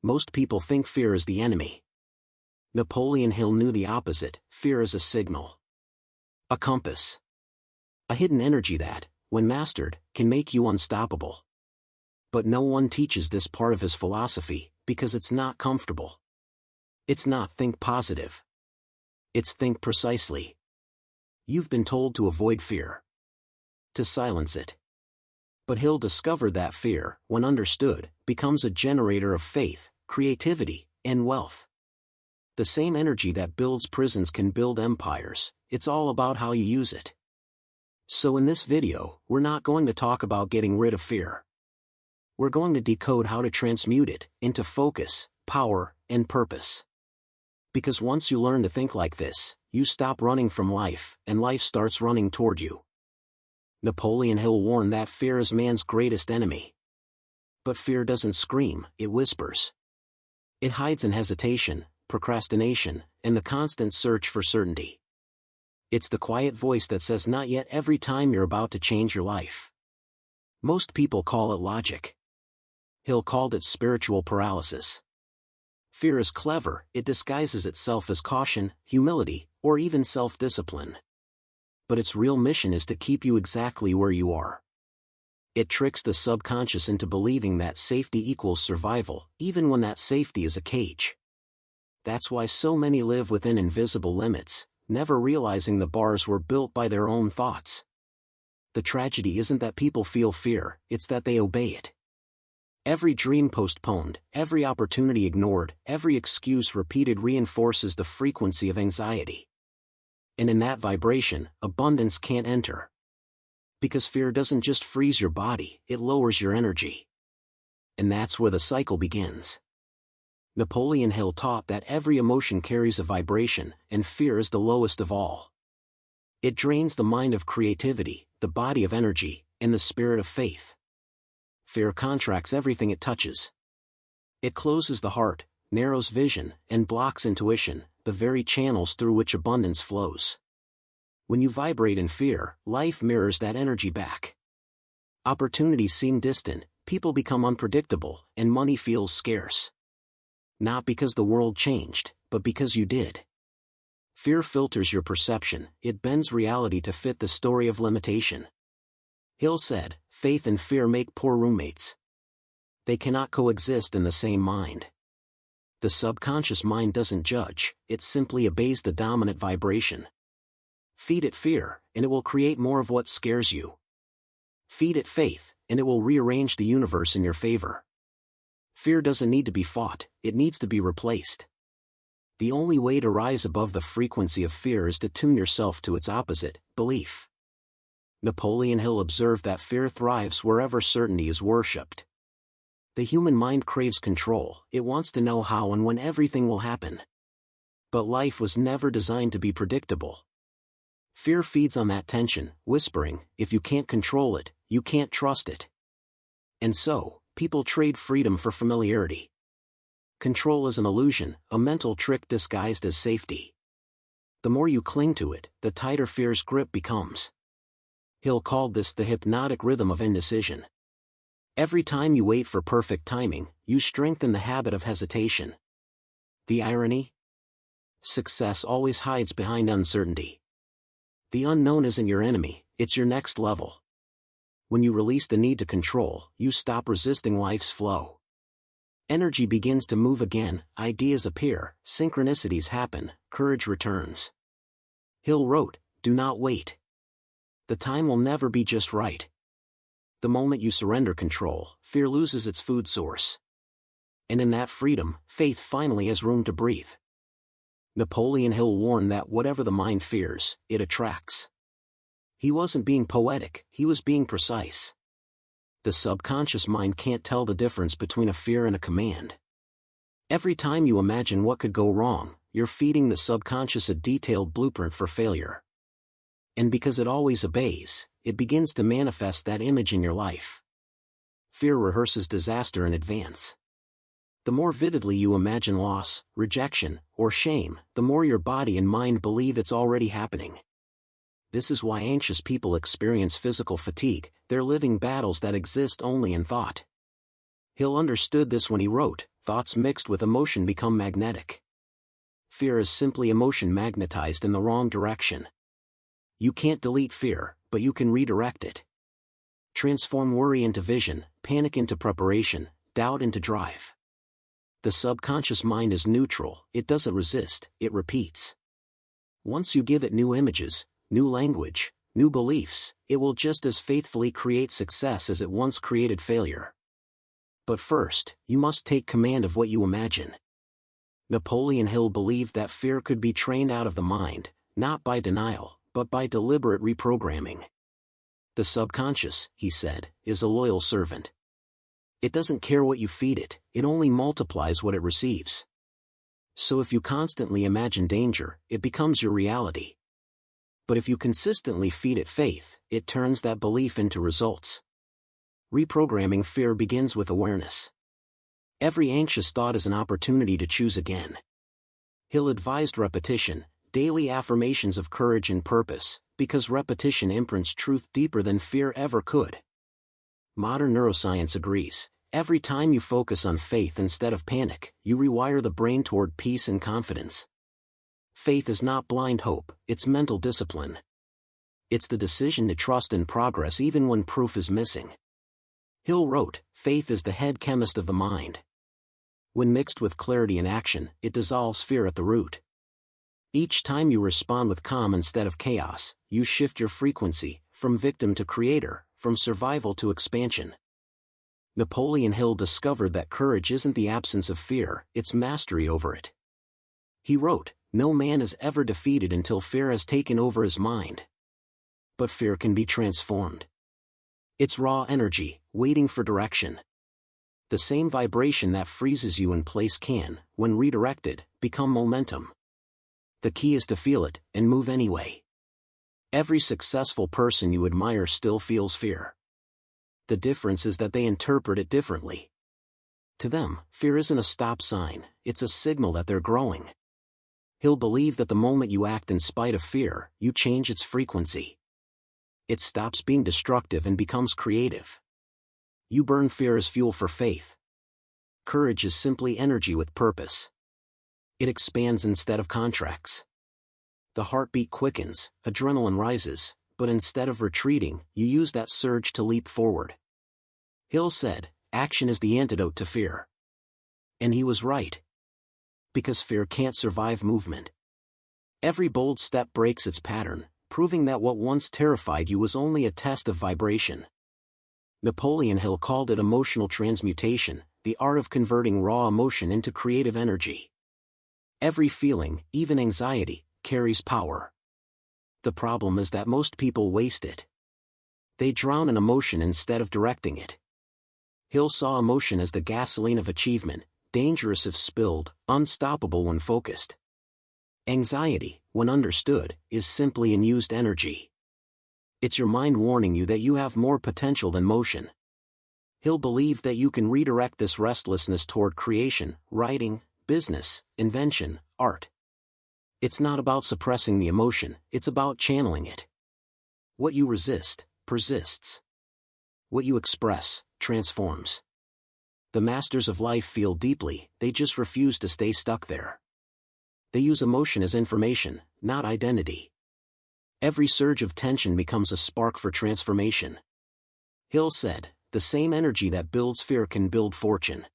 Most people think fear is the enemy. Napoleon Hill knew the opposite. Fear is a signal. A compass. A hidden energy that, when mastered, can make you unstoppable. But no one teaches this part of his philosophy, because it's not comfortable. It's not think positive. It's think precisely. You've been told to avoid fear. To silence it. But Hill discovered that fear, when understood, becomes a generator of faith, creativity, and wealth. The same energy that builds prisons can build empires. It's all about how you use it. So in this video, we're not going to talk about getting rid of fear. We're going to decode how to transmute it into focus, power, and purpose. Because once you learn to think like this, you stop running from life, and life starts running toward you. Napoleon Hill warned that fear is man's greatest enemy. But fear doesn't scream, it whispers. It hides in hesitation, procrastination, and the constant search for certainty. It's the quiet voice that says not yet every time you're about to change your life. Most people call it logic. Hill called it spiritual paralysis. Fear is clever, it disguises itself as caution, humility, or even self-discipline. But its real mission is to keep you exactly where you are. It tricks the subconscious into believing that safety equals survival, even when that safety is a cage. That's why so many live within invisible limits, never realizing the bars were built by their own thoughts. The tragedy isn't that people feel fear, it's that they obey it. Every dream postponed, every opportunity ignored, every excuse repeated reinforces the frequency of anxiety. And in that vibration, abundance can't enter. Because fear doesn't just freeze your body, it lowers your energy. And that's where the cycle begins. Napoleon Hill taught that every emotion carries a vibration, and fear is the lowest of all. It drains the mind of creativity, the body of energy, and the spirit of faith. Fear contracts everything it touches. It closes the heart, narrows vision, and blocks intuition, the very channels through which abundance flows. When you vibrate in fear, life mirrors that energy back. Opportunities seem distant, people become unpredictable, and money feels scarce. Not because the world changed, but because you did. Fear filters your perception, it bends reality to fit the story of limitation. Hill said, faith and fear make poor roommates. They cannot coexist in the same mind. The subconscious mind doesn't judge, it simply obeys the dominant vibration. Feed it fear, and it will create more of what scares you. Feed it faith, and it will rearrange the universe in your favor. Fear doesn't need to be fought, it needs to be replaced. The only way to rise above the frequency of fear is to tune yourself to its opposite, belief. Napoleon Hill observed that fear thrives wherever certainty is worshipped. The human mind craves control, it wants to know how and when everything will happen. But life was never designed to be predictable. Fear feeds on that tension, whispering, if you can't control it, you can't trust it. And so, people trade freedom for familiarity. Control is an illusion, a mental trick disguised as safety. The more you cling to it, the tighter fear's grip becomes. Hill called this the hypnotic rhythm of indecision. Every time you wait for perfect timing, you strengthen the habit of hesitation. The irony? Success always hides behind uncertainty. The unknown isn't your enemy, it's your next level. When you release the need to control, you stop resisting life's flow. Energy begins to move again, ideas appear, synchronicities happen, courage returns. Hill wrote, do not wait. The time will never be just right. The moment you surrender control, fear loses its food source. And in that freedom, faith finally has room to breathe. Napoleon Hill warned that whatever the mind fears, it attracts. He wasn't being poetic, he was being precise. The subconscious mind can't tell the difference between a fear and a command. Every time you imagine what could go wrong, you're feeding the subconscious a detailed blueprint for failure. And because it always obeys, it begins to manifest that image in your life. Fear rehearses disaster in advance. The more vividly you imagine loss, rejection, or shame, the more your body and mind believe it's already happening. This is why anxious people experience physical fatigue, they're living battles that exist only in thought. Hill understood this when he wrote, thoughts mixed with emotion become magnetic. Fear is simply emotion magnetized in the wrong direction. You can't delete fear, but you can redirect it. Transform worry into vision, panic into preparation, doubt into drive. The subconscious mind is neutral, it doesn't resist, it repeats. Once you give it new images, new language, new beliefs, it will just as faithfully create success as it once created failure. But first, you must take command of what you imagine. Napoleon Hill believed that fear could be trained out of the mind, not by denial, but by deliberate reprogramming. The subconscious, he said, is a loyal servant. It doesn't care what you feed it, it only multiplies what it receives. So if you constantly imagine danger, it becomes your reality. But if you consistently feed it faith, it turns that belief into results. Reprogramming fear begins with awareness. Every anxious thought is an opportunity to choose again. Hill advised repetition, daily affirmations of courage and purpose, because repetition imprints truth deeper than fear ever could. Modern neuroscience agrees. Every time you focus on faith instead of panic, you rewire the brain toward peace and confidence. Faith is not blind hope, it's mental discipline. It's the decision to trust in progress even when proof is missing. Hill wrote, "Faith is the head chemist of the mind. When mixed with clarity and action, it dissolves fear at the root. Each time you respond with calm instead of chaos, you shift your frequency, from victim to creator, from survival to expansion." Napoleon Hill discovered that courage isn't the absence of fear, it's mastery over it. He wrote, "No man is ever defeated until fear has taken over his mind. But fear can be transformed. It's raw energy, waiting for direction. The same vibration that freezes you in place can, when redirected, become momentum. The key is to feel it, and move anyway." Every successful person you admire still feels fear. The difference is that they interpret it differently. To them, fear isn't a stop sign, it's a signal that they're growing. He'll believe that the moment you act in spite of fear, you change its frequency. It stops being destructive and becomes creative. You burn fear as fuel for faith. Courage is simply energy with purpose. It expands instead of contracts. The heartbeat quickens, adrenaline rises, but instead of retreating, you use that surge to leap forward. Hill said, "Action is the antidote to fear." And he was right. Because fear can't survive movement. Every bold step breaks its pattern, proving that what once terrified you was only a test of vibration. Napoleon Hill called it emotional transmutation, the art of converting raw emotion into creative energy. Every feeling, even anxiety, carries power. The problem is that most people waste it. They drown in emotion instead of directing it. Hill saw emotion as the gasoline of achievement, dangerous if spilled, unstoppable when focused. Anxiety, when understood, is simply unused energy. It's your mind warning you that you have more potential than motion. Hill believed that you can redirect this restlessness toward creation, writing, business, invention, art. It's not about suppressing the emotion, it's about channeling it. What you resist, persists. What you express, transforms. The masters of life feel deeply, they just refuse to stay stuck there. They use emotion as information, not identity. Every surge of tension becomes a spark for transformation. Hill said, "The same energy that builds fear can build fortune."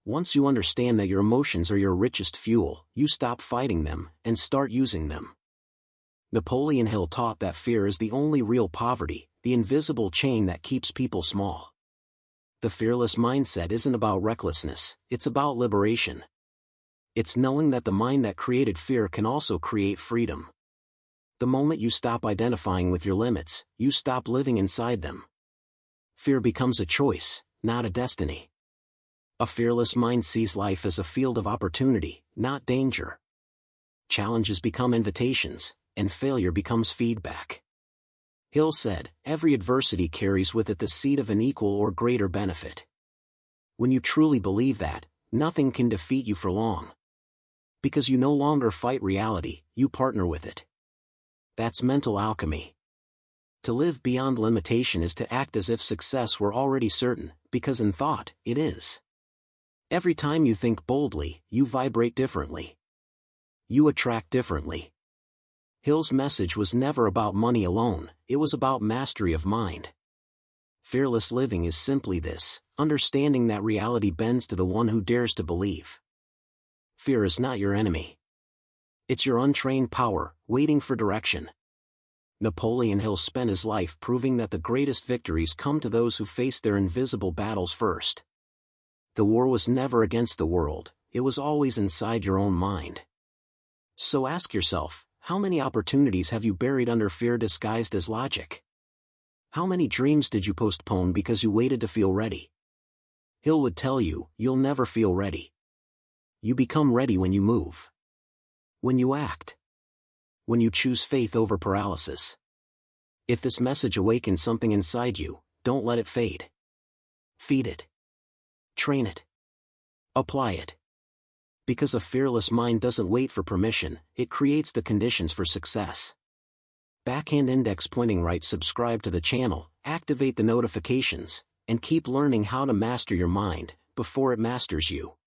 Once you understand that your emotions are your richest fuel, you stop fighting them, and start using them. Napoleon Hill taught that fear is the only real poverty, the invisible chain that keeps people small. The fearless mindset isn't about recklessness, it's about liberation. It's knowing that the mind that created fear can also create freedom. The moment you stop identifying with your limits, you stop living inside them. Fear becomes a choice, not a destiny. A fearless mind sees life as a field of opportunity, not danger. Challenges become invitations, and failure becomes feedback. Hill said, "Every adversity carries with it the seed of an equal or greater benefit." When you truly believe that, nothing can defeat you for long. Because you no longer fight reality, you partner with it. That's mental alchemy. To live beyond limitation is to act as if success were already certain, because in thought, it is. Every time you think boldly, you vibrate differently. You attract differently. Hill's message was never about money alone, it was about mastery of mind. Fearless living is simply this, understanding that reality bends to the one who dares to believe. Fear is not your enemy. It's your untrained power, waiting for direction. Napoleon Hill spent his life proving that the greatest victories come to those who face their invisible battles first. The war was never against the world, it was always inside your own mind. So ask yourself, how many opportunities have you buried under fear disguised as logic? How many dreams did you postpone because you waited to feel ready? Hill would tell you, you'll never feel ready. You become ready when you move. When you act. When you choose faith over paralysis. If this message awakens something inside you, don't let it fade. Feed it. Train it. Apply it. Because a fearless mind doesn't wait for permission, it creates the conditions for success. Backhand index pointing right. Subscribe to the channel, activate the notifications, and keep learning how to master your mind, before it masters you.